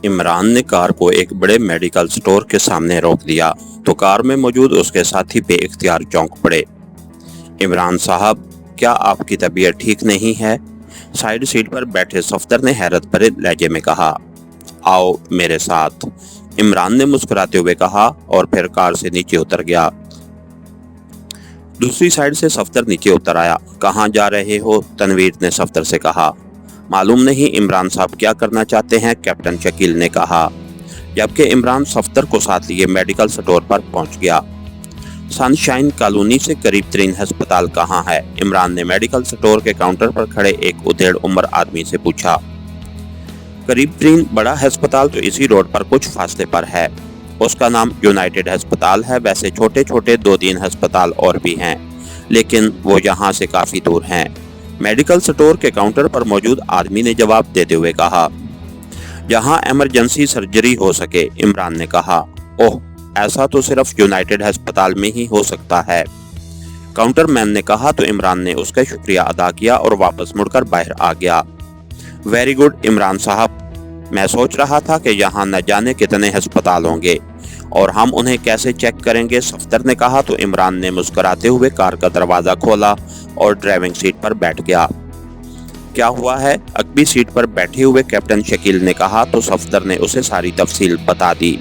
इमरान ने कार को एक बड़े मेडिकल स्टोर के सामने रोक दिया तो कार में मौजूद उसके साथी बेइख्तियार चौंक पड़े। इमरान साहब, क्या आपकी तबीयत ठीक नहीं है? साइड सीट पर बैठे सफदर ने हैरत भरे लहजे में कहा। आओ मेरे साथ, इमरान ने मुस्कुराते हुए कहा और फिर कार से नीचे उतर गया। दूसरी साइड से सफदर नीचे उतर आया। कहाँ जा रहे हो? तनवीर ने सफदर से कहा। मालूम नहीं इमरान साहब क्या करना चाहते हैं, कैप्टन शकील ने कहा, जबकि इमरान सफदर को साथ लिए मेडिकल स्टोर पर पहुंच गया। सनशाइन कॉलोनी से करीब तरीन अस्पताल कहाँ है? इमरान ने मेडिकल स्टोर के काउंटर पर खड़े एक उधेड़ उम्र आदमी से पूछा। करीब तरीन बड़ा अस्पताल तो इसी रोड पर कुछ फासले पर है। उसका नाम यूनाइटेड अस्पताल है। वैसे छोटे छोटे 2-3 अस्पताल और भी हैं, लेकिन वो यहाँ से काफी दूर हैं, मेडिकल स्टोर के काउंटर पर मौजूद आदमी ने जवाब देते हुए कहा। जहाँ इमरजेंसी सर्जरी हो सके, इमरान ने कहा। ओह, ऐसा तो सिर्फ यूनाइटेड अस्पताल में ही हो सकता है, काउंटर मैन ने कहा। तो इमरान ने उसका शुक्रिया अदा किया और वापस मुड़कर बाहर आ गया। वेरी गुड इमरान साहब, मैं सोच रहा था कि यहाँ न जाने कितने अस्पताल होंगे और हम उन्हें कैसे चेक करेंगे, सफदर ने कहा। तो इमरान ने मुस्कुराते हुए कार का दरवाजा खोला और ड्राइविंग सीट पर बैठ गया। क्या हुआ है? अगली सीट पर बैठे हुए कैप्टन शकील ने कहा। तो सफदर ने उसे सारी तफसील बता दी।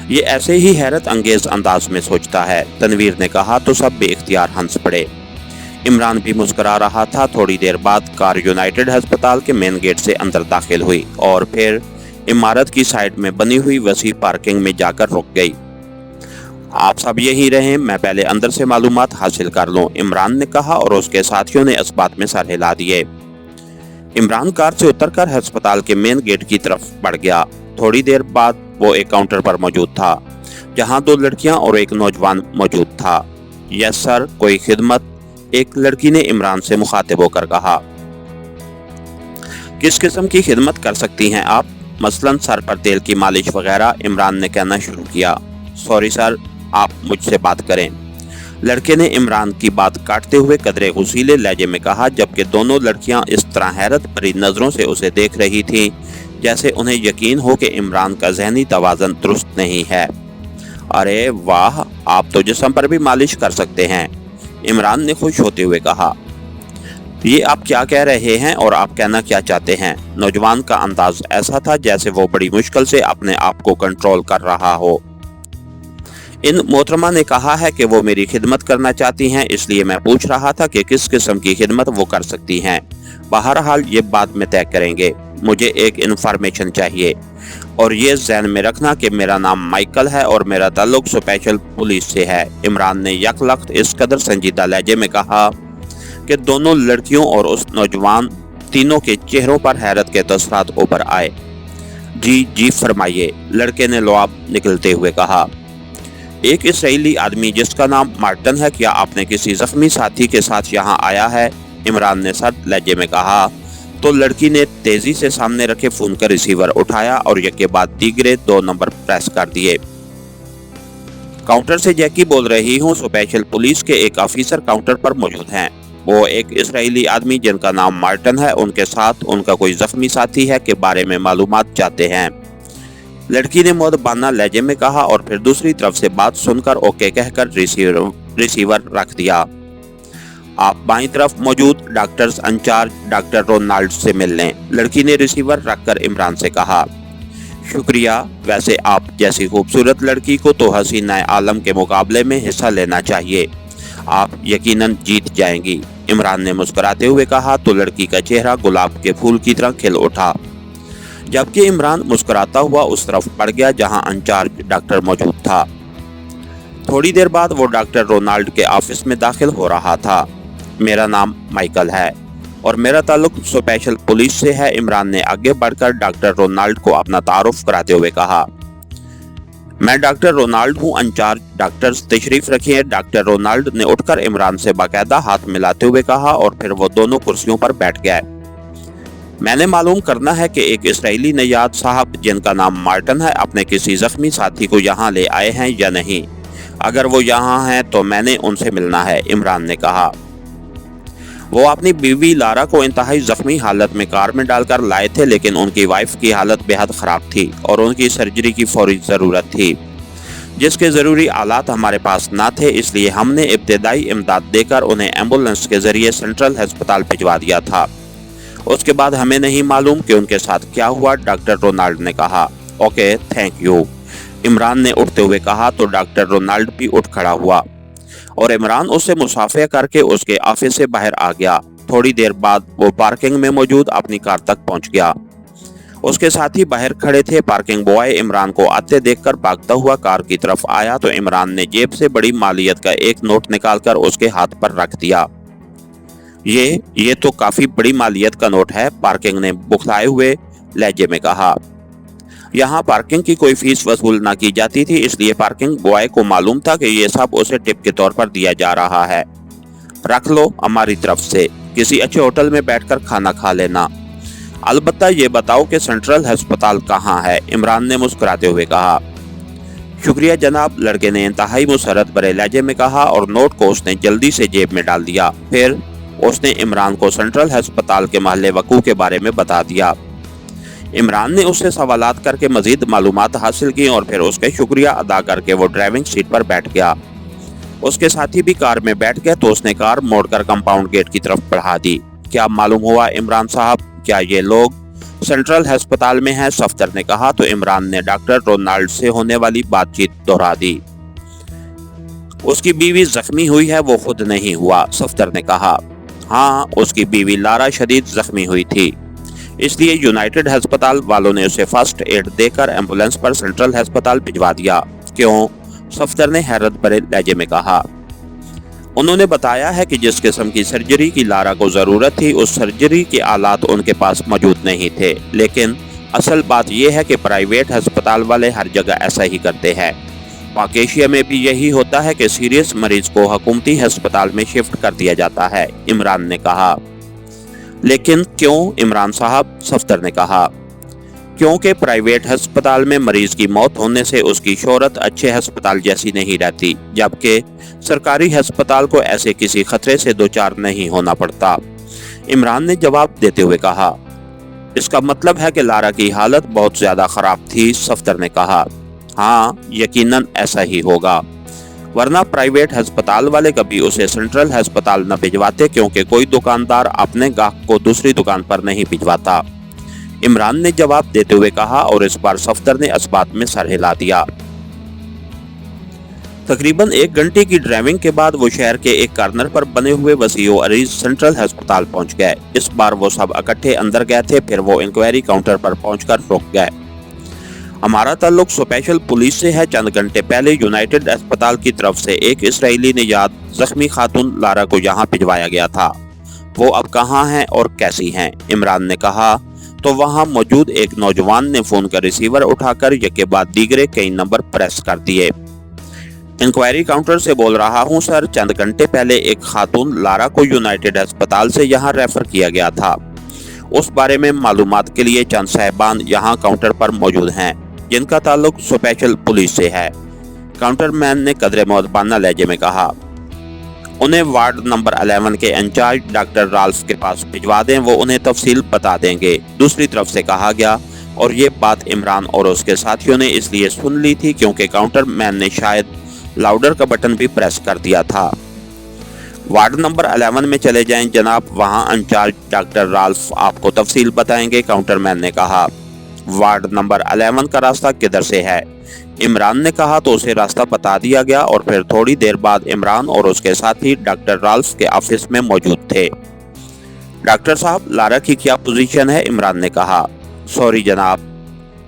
ये ऐसे ही हैरत अंगेज अंदाज में सोचता है, तनवीर ने कहा। तो सब बेइख्तियार हंस पड़े। इमरान भी मुस्कुरा रहा था। थोड़ी देर बाद कार यूनाइटेड अस्पताल के मेन गेट से अंदर दाखिल हुई और फिर इमारत की साइड में बनी हुई वसी पार्किंग में जाकर रुक गई। आप सब यहीं रहें, मैं पहले अंदर से मालूमात हासिल कर लूं, इमरान ने कहा और उसके साथियों ने इस बात में सर हिला दिए। इमरान कार से उतरकर अस्पताल के मेन गेट की तरफ बढ़ गया। थोड़ी देर बाद वो एक काउंटर पर मौजूद था, जहां 2 लड़कियां और एक नौजवान मौजूद था। यस सर, कोई खिदमत? एक लड़की ने इमरान से मुखातिब होकर कहा। किस किस्म की खिदमत कर सकती हैं आप? मसलन सर पर तेल की मालिश वगैरह, इमरान ने कहना शुरू किया। सॉरी सर, आप मुझसे बात करें, लड़के ने इमरान की बात काटते हुए कदरे गुस्सीले लहजे में कहा, जबकि दोनों लड़कियां इस तरह हैरत भरी नजरों से उसे देख रही थीं जैसे उन्हें यकीन हो कि इमरान का जहनी तवाज़न दुरुस्त नहीं है। अरे वाह, आप तो जिस्म पर भी मालिश कर सकते हैं, इमरान ने खुश होते हुए कहा। ये आप क्या कह रहे हैं और आप कहना क्या चाहते हैं? नौजवान का अंदाज ऐसा था जैसे वो बड़ी मुश्किल से अपने आप को कंट्रोल कर रहा हो। इन मोहतरमा ने कहा है कि वो मेरी खिदमत करना चाहती हैं, इसलिए मैं पूछ रहा था कि किस किस्म की खिदमत वो कर सकती हैं। बहरहाल ये बाद में तय करेंगे, मुझे एक इन्फॉर्मेशन चाहिए और ये ज़हन में रखना कि मेरा नाम माइकल है और मेरा ताल्लुक स्पेशल पुलिस से है, इमरान ने यकलख्त इस कदर संजीदा लहजे में कहा कि दोनों लड़कियों और उस नौजवान तीनों के चेहरों पर हैरत के तसरात उभर आए। जी जी फरमाइए, लड़के ने लुआब निकलते हुए कहा। एक इसराइली आदमी जिसका नाम मार्टन है, क्या आपने किसी जख्मी साथी के साथ यहाँ आया है? इमरान ने सर्द लहजे में कहा। तो लड़की ने तेजी से सामने रखे फोन का रिसीवर उठाया और यके बाद दीगरे 2 नंबर प्रेस कर दिए। काउंटर से जैकी बोल रही हूँ, स्पेशल पुलिस के एक ऑफिसर काउंटर पर मौजूद हैं। वो एक इसराइली आदमी जिनका नाम मार्टन है, उनके साथ उनका कोई जख्मी साथी है के बारे में मालूमात चाहते हैं, लड़की ने मुअद्दबाना लहजे में कहा और फिर दूसरी तरफ से बात सुनकर ओके कहकर रिसीवर रख दिया। आप बाईं तरफ मौजूद डॉक्टर्स इंचार्ज डॉक्टर रोनाल्ड से मिल लें, लड़की ने रिसीवर रखकर इमरान से कहा। शुक्रिया, वैसे आप जैसी खूबसूरत लड़की को तो हसीना आलम के मुकाबले में हिस्सा लेना चाहिए, आप यकीनन जीत जाएंगी, इमरान ने मुस्कुराते हुए कहा। तो लड़की का चेहरा गुलाब के फूल की तरह खिल उठा, जबकि इमरान मुस्कुराता हुआ उस तरफ बढ़ गया जहां इंचार्ज डॉक्टर मौजूद था। थोड़ी देर बाद वो डॉक्टर रोनाल्ड के ऑफिस में दाखिल हो रहा था। मेरा नाम माइकल है और मेरा ताल्लुक स्पेशल पुलिस से है, इमरान ने आगे बढ़कर डॉक्टर रोनाल्ड को अपना तारुफ कराते हुए कहा। मैं डॉक्टर रोनाल्ड हूँ, इंचार्ज डॉक्टर्स तशरीफ रखिए, डॉक्टर रोनाल्ड ने उठकर इमरान से बाकायदा हाथ मिलाते हुए कहा और फिर वो दोनों कुर्सियों पर बैठ गए। मैंने मालूम करना है कि एक इसराइली नयाद साहब जिनका नाम मार्टन है अपने किसी जख्मी साथी को यहाँ ले आए हैं या नहीं। अगर वो यहाँ हैं तो मैंने उनसे मिलना है, इमरान ने कहा। वो अपनी बीवी लारा को इंतहाई जख्मी हालत में कार में डालकर लाए थे, लेकिन उनकी वाइफ की हालत बेहद खराब थी और उनकी सर्जरी की फौरी जरूरत थी, जिसके जरूरी आलात हमारे पास ना थे। इसलिए हमने इब्तदाई इमदाद देकर उन्हें एम्बुलेंस के जरिए सेंट्रल अस्पताल भिजवा दिया था। उसके बाद हमें नहीं मालूम कि उनके साथ क्या हुआ, डॉक्टर रोनाल्ड ने कहा। ओके, थैंक यू, इमरान ने उठते हुए कहा। तो डॉक्टर रोनाल्ड भी उठ खड़ा हुआ और इमरान उससे मुसाफिया करके उसके ऑफिस से बाहर आ गया। थोड़ी देर बाद वो पार्किंग में मौजूद अपनी कार तक पहुंच गया। उसके साथी बाहर खड़े थे। पार्किंग बॉय इमरान को आते देखकर भागता हुआ कार की तरफ आया तो इमरान ने जेब से बड़ी मालियत का एक नोट निकालकर उसके हाथ पर रख दिया। ये तो काफी बड़ी मालियत का नोट है, पार्किंग ने बुखलाए हुए लहजे में कहा। यहाँ पार्किंग की कोई फीस वसूल ना की जाती थी, इसलिए पार्किंग बॉय को मालूम था कि ये सब उसे टिप के तौर पर दिया जा रहा है। रख लो हमारी तरफ से, किसी अच्छे होटल में बैठकर खाना खा लेना। अलबत्ता ये बताओ कि सेंट्रल अस्पताल कहाँ है, इमरान ने मुस्कुराते हुए कहा। शुक्रिया जनाब, लड़के ने इंतहाई मुसरत भरे लहजे में कहा और नोट को उसने जल्दी से जेब में डाल दिया। फिर उसने इमरान को सेंट्रल अस्पताल के महल्ले वकू के बारे में बता दिया। इमरान ने उससे सवालात करके मजीद मालूमात हासिल की और फिर उसके शुक्रिया अदा करके वो ड्राइविंग सीट पर बैठ गया। उसके साथी भी कार में बैठ गए तो उसने कार मोड़कर कंपाउंड गेट की तरफ बढ़ा दी। क्या मालूम हुआ इमरान साहब, क्या ये लोग सेंट्रल अस्पताल में हैं, सफ्तर ने कहा। तो इमरान ने डॉक्टर रोनाल्ड से होने वाली बातचीत दोहरा दी। उसकी बीवी जख्मी हुई है, वो खुद नहीं हुआ, सफ्तर ने कहा। हाँ, उसकी बीवी लारा शदीद जख्मी हुई थी, इसलिए यूनाइटेड अस्पताल वालों ने उसे फर्स्ट एड देकर एम्बुलेंस पर सेंट्रल अस्पताल भिजवा दिया। क्यों, सफ्तर ने हैरत भरे लहजे में कहा। उन्होंने बताया है कि जिस किस्म की सर्जरी की लारा को जरूरत थी, उस सर्जरी के आलात उनके पास मौजूद नहीं थे। लेकिन असल बात यह है कि प्राइवेट अस्पताल वाले हर जगह ऐसा ही करते हैं। पाक एशिया में भी यही होता है कि सीरियस मरीज को हुकूमती अस्पताल में शिफ्ट कर दिया जाता है, इमरान ने कहा। लेकिन क्यों इमरान साहब, सफ्तर ने कहा। क्योंकि प्राइवेट अस्पताल में मरीज की मौत होने से उसकी शोहरत अच्छे अस्पताल जैसी नहीं रहती, जबकि सरकारी अस्पताल को ऐसे किसी खतरे से दोचार नहीं होना पड़ता, इमरान ने जवाब देते हुए कहा। इसका मतलब है कि लारा की हालत बहुत ज्यादा खराब थी, सफ्तर ने कहा। हाँ, यकीनन ऐसा ही होगा, वरना प्राइवेट अस्पताल वाले कभी उसे सेंट्रल अस्पताल न भिजवाते, क्योंकि कोई दुकानदार अपने गाहक को दूसरी दुकान पर नहीं भिजवाता, इमरान ने जवाब देते हुए कहा। और इस बार सफ्तर ने इस बात में सर हिला दिया। तकरीबन 1 घंटे की ड्राइविंग के बाद वो शहर के एक कॉर्नर पर बने हुए वसीओ अरीज सेंट्रल अस्पताल पहुंच गए। इस बार वो सब इकट्ठे अंदर गए थे। फिर वो इंक्वायरी काउंटर पर पहुंचकर रुक गए। हमारा ताल्लुक स्पेशल पुलिस से है। चंद घंटे पहले यूनाइटेड अस्पताल की तरफ से एक इसराइली निजात जख्मी खातून लारा को यहाँ भिजवाया गया था। वो अब कहाँ हैं और कैसी हैं, इमरान ने कहा। तो वहाँ मौजूद एक नौजवान ने फोन का रिसीवर उठाकर यके बाद दीगरे कई नंबर प्रेस कर दिए। इंक्वायरी काउंटर से बोल रहा हूँ सर, चंद घंटे पहले एक खातून लारा को यूनाइटेड अस्पताल से यहाँ रेफर किया गया था। उस बारे में मालूमात के लिए चंद साहिबान यहाँ काउंटर पर मौजूद हैं, जिनका ताल्लुक स्पेशल पुलिस से है, काउंटर मैन ने कदरे मौदबाना लहजे में कहा। उन्हें वार्ड नंबर 11 के इंचार्ज डॉक्टर राल्फ के पास भिजवा दें, वो उन्हें तफसील बता देंगे, दूसरी तरफ से कहा गया। और ये बात इमरान और उसके साथियों ने इसलिए सुन ली थी क्योंकि काउंटर मैन ने शायद लाउडर का बटन भी प्रेस कर दिया था। वार्ड नंबर 11 में चले जाएं जनाब, वहां इंचार्ज डॉक्टर राल्फ आपको तफसील बताएंगे, काउंटर मैन ने कहा। वार्ड नंबर 11 का रास्ता किधर से है, इमरान ने कहा। तो उसे रास्ता बता दिया गया और फिर थोड़ी देर बाद इमरान और उसके साथी डॉक्टर राल्फ के ऑफिस में मौजूद थे। डॉक्टर साहब, लारा की क्या पोजीशन है, इमरान ने कहा। सॉरी जनाब,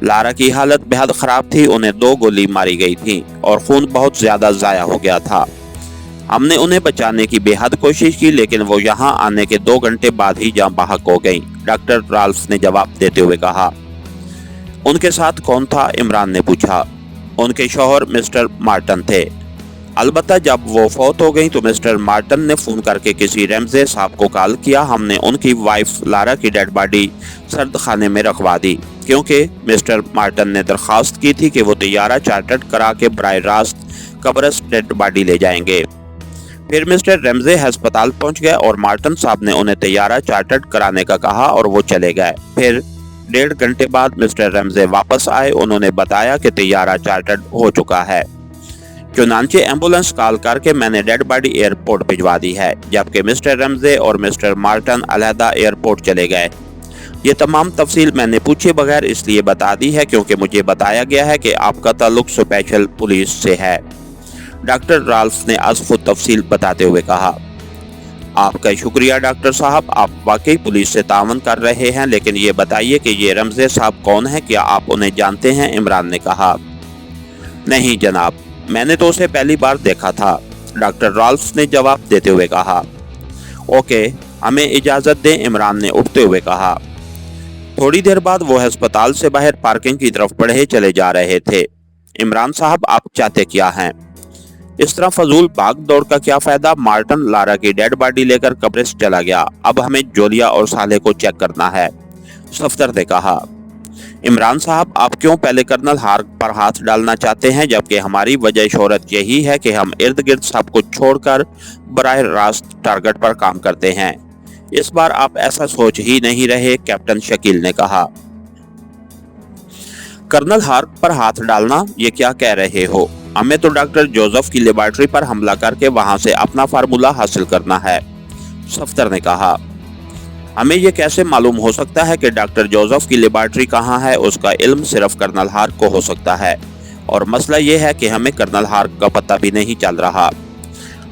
लारा की हालत बेहद खराब थी, उन्हें 2 गोली मारी गई थी और खून बहुत ज्यादा जाया हो गया था। हमने उन्हें बचाने की बेहद कोशिश की, लेकिन वो यहाँ आने के 2 घंटे बाद ही जान बहक हो गई, डॉक्टर राल्फ ने जवाब देते हुए कहा। उनके साथ कौन था, इमरान ने पूछा। उनके शौहर मिस्टर मार्टन थे। अलबत्ता जब वो फौत हो गई तो मिस्टर मार्टन ने फोन करके किसी रमजे साहब को कॉल किया। हमने उनकी वाइफ लारा की डेड बॉडी सर्द खाने में रखवा दी, क्योंकि मिस्टर मार्टन ने दरख्वास्त की थी कि वो तैयारा चार्टर्ड करा के बराह रास्त कब्रस डेड बॉडी ले जाएंगे। फिर मिस्टर रमजे अस्पताल पहुंच गए और मार्टन साहब ने उन्हें तैयारा चार्टर्ड कराने का कहा और वो चले गए। फिर 1.5 घंटे बाद मिस्टर रमजे वापस आए। उन्होंने बताया कि तैयारा चार्टर्ड हो चुका है। चुनांचे एम्बुलेंस कॉल करके मैंने डेड बॉडी एयरपोर्ट भिजवा दी है, जबकि मिस्टर रमजे और मिस्टर मार्टन अलहदा एयरपोर्ट चले गए। ये तमाम तफसील मैंने पूछे बगैर इसलिए बता दी है क्योंकि मुझे बताया गया है कि आपका ताल्लुक स्पेशल पुलिस से है। डॉक्टर राल्फ ने अज़फ़ुत तफसील बताते हुए कहा, आपका शुक्रिया डॉक्टर साहब, आप वाकई पुलिस से तावन कर रहे हैं, लेकिन ये बताइए कि ये रमजे साहब कौन है, क्या आप उन्हें जानते हैं? इमरान ने कहा, नहीं जनाब, मैंने तो उसे पहली बार देखा था, डॉक्टर राल्फ ने जवाब देते हुए कहा। ओके, हमें इजाज़त दें, इमरान ने उठते हुए कहा। थोड़ी देर बाद वो अस्पताल से बाहर पार्किंग की तरफ बढ़े चले जा रहे थे। इमरान साहब, आप चाहते क्या हैं? इस तरह फजूल भाग दौड़ का क्या फायदा? मार्टन लारा की डेड बॉडी लेकर कब्र से चला गया। अब हमें जोलिया और साले को चेक करना है, सफदर ने कहा। इमरान साहब, आप क्यों पहले कर्नल हार्क पर हाथ डालना चाहते हैं, जबकि हमारी वजह शोहरत यही है कि हम इर्द गिर्द सब कुछ छोड़कर बराह रास्त टारगेट पर काम करते हैं। इस बार आप ऐसा सोच ही नहीं रहे, कैप्टन शकील ने कहा। कर्नल हार्क पर हाथ डालना, ये क्या कह रहे हो? हमें तो डॉक्टर जोसेफ की लेबोरेटरी पर हमला करके वहां से अपना फार्मूला हासिल करना है, सफदर ने कहा। हमें यह कैसे मालूम हो सकता है कि डॉक्टर जोसेफ की लेबोरेटरी कहाँ है? उसका इल्म सिर्फ कर्नल हार्क को हो सकता है, और मसला यह है कि हमें कर्नल हार्क का पता भी नहीं चल रहा,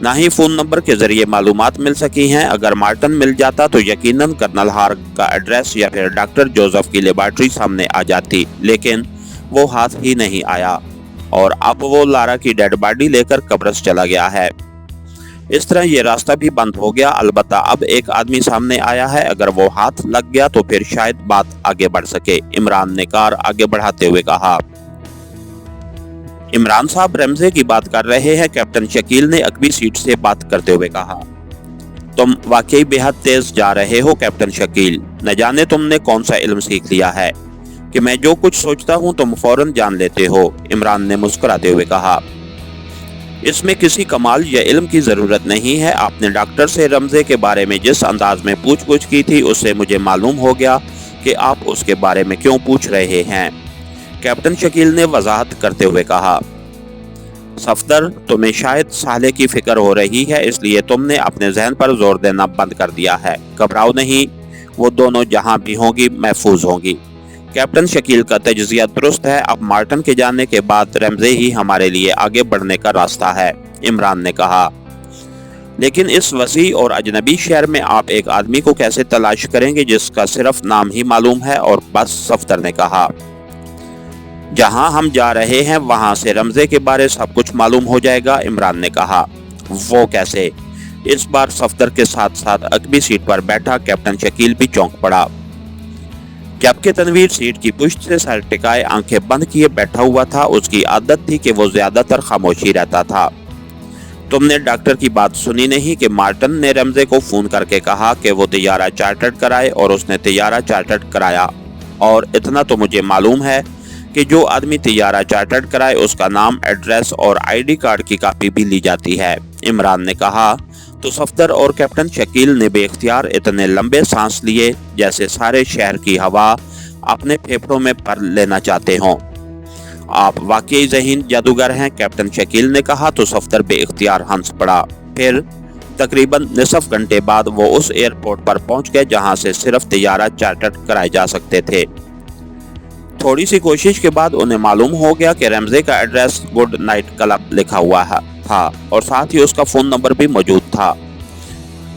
ना ही फोन नंबर के जरिए मालूमात मिल सकी हैं। अगर मार्टन मिल जाता तो यकीनन कर्नल हार्क का एड्रेस या फिर डॉक्टर जोसेफ की लेबोरेटरी सामने आ जाती, लेकिन वो हाथ ही नहीं आया और अब वो लारा की डेड बॉडी लेकर कब्र से चला गया है। इस तरह ये रास्ता भी बंद हो गया। अलबत्ता अब एक आदमी सामने आया है, अगर वो हाथ लग गया तो फिर शायद बात आगे बढ़ सके, इमरान ने कार आगे बढ़ाते हुए कहा। इमरान साहब रमजे की बात कर रहे हैं, कैप्टन शकील ने अगली सीट से बात करते हुए कहा। तुम वाकई बेहद तेज जा रहे हो कैप्टन शकील, न जाने तुमने कौन सा इल्म सीख लिया है कि मैं जो कुछ सोचता हूं तुम फौरन जान लेते हो, इमरान ने मुस्कुराते हुए कहा। इसमें किसी कमाल या इल्म की जरूरत नहीं है। आपने डॉक्टर से रमजे के बारे में जिस अंदाज में पूछ की थी, उससे मुझे मालूम हो गया कि आप उसके बारे में क्यों पूछ रहे हैं, कैप्टन शकील ने वजाहत करते हुए कहा। सफदर, तुम्हें शायद साले की फिक्र हो रही है, इसलिए तुमने अपने जहन पर जोर देना बंद कर दिया है। घबराओ नहीं, वो दोनों जहां भी होंगी महफूज होंगी। कैप्टन शकील का तजज़िया दुरुस्त है। अब मार्टन के जाने के बाद रमजे ही हमारे लिए आगे बढ़ने का रास्ता है, इमरान ने कहा। लेकिन इस वसी और अजनबी शहर में आप एक आदमी को कैसे तलाश करेंगे जिसका सिर्फ नाम ही मालूम है और बस, सफदर ने कहा। जहां हम जा रहे हैं वहां से रमजे के बारे सब कुछ मालूम हो जाएगा, इमरान ने कहा। वो कैसे? इस बार सफदर के साथ साथ अगली सीट पर बैठा कैप्टन शकील भी चौंक पड़ा, जबकि तनवीर सीट की पुश्त से सर टिकाए आंखें बंद किए बैठा हुआ था। उसकी आदत थी कि वो ज्यादातर खामोशी रहता था। तुमने डॉक्टर की बात सुनी नहीं कि मार्टन ने रमजे को फोन करके कहा कि वो तैयारा चार्टर्ड कराए, और उसने तैयारा चार्टर्ड कराया। और इतना तो मुझे मालूम है कि जो आदमी तैयारा चार्टर्ड कराए उसका नाम, एड्रेस और आईडी कार्ड की कॉपी भी ली जाती है, इमरान ने कहा। तो सफदर और कैप्टन शकील ने बेख्तियार इतने लंबे सांस लिए जैसे सारे शहर की हवा अपने फेफड़ों में भर लेना चाहते हों। आप वाकई ज़हीन जादूगर हैं, कैप्टन शकील ने कहा। तो सफदर बेख्तियार हंस पड़ा। फिर तकरीबन निसफ घंटे बाद वो उस एयरपोर्ट पर पहुंच गए जहां से सिर्फ तैयारा चार्टर्ड कराए जा सकते थे। थोड़ी सी कोशिश के बाद उन्हें मालूम हो गया कि रमजे का एड्रेस गुड नाइट क्लब लिखा हुआ था और साथ ही उसका फोन नंबर भी मौजूद था।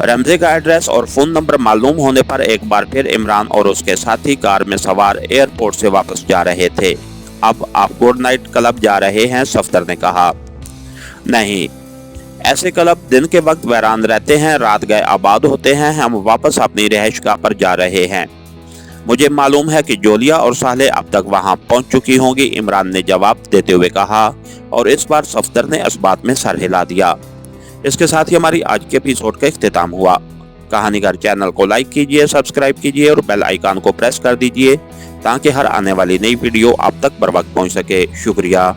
रमजे का एड्रेस और फोन नंबर मालूम होने पर एक बार फिर इमरान और उसके साथी कार में सवार एयरपोर्ट से वापस जा रहे थे। अब आप गुड नाइट क्लब जा रहे हैं, सफदर ने कहा। नहीं, ऐसे क्लब दिन के वक्त वीरान रहते हैं, रात गए आबाद होते हैं। हम वापस अपनी रिहाइशगाह पर जा रहे हैं। मुझे मालूम है कि जोलिया और साले अब तक वहां पहुंच चुकी होंगी, इमरान ने जवाब देते हुए कहा। और इस बार सफदर ने इस बात में सर हिला दिया। इसके साथ ही हमारी आज के एपिसोड का इख्तिताम हुआ। कहानीगर चैनल को लाइक कीजिए, सब्सक्राइब कीजिए और बेल आइकन को प्रेस कर दीजिए ताकि हर आने वाली नई वीडियो आप तक बर वक्त पहुंच सके। शुक्रिया।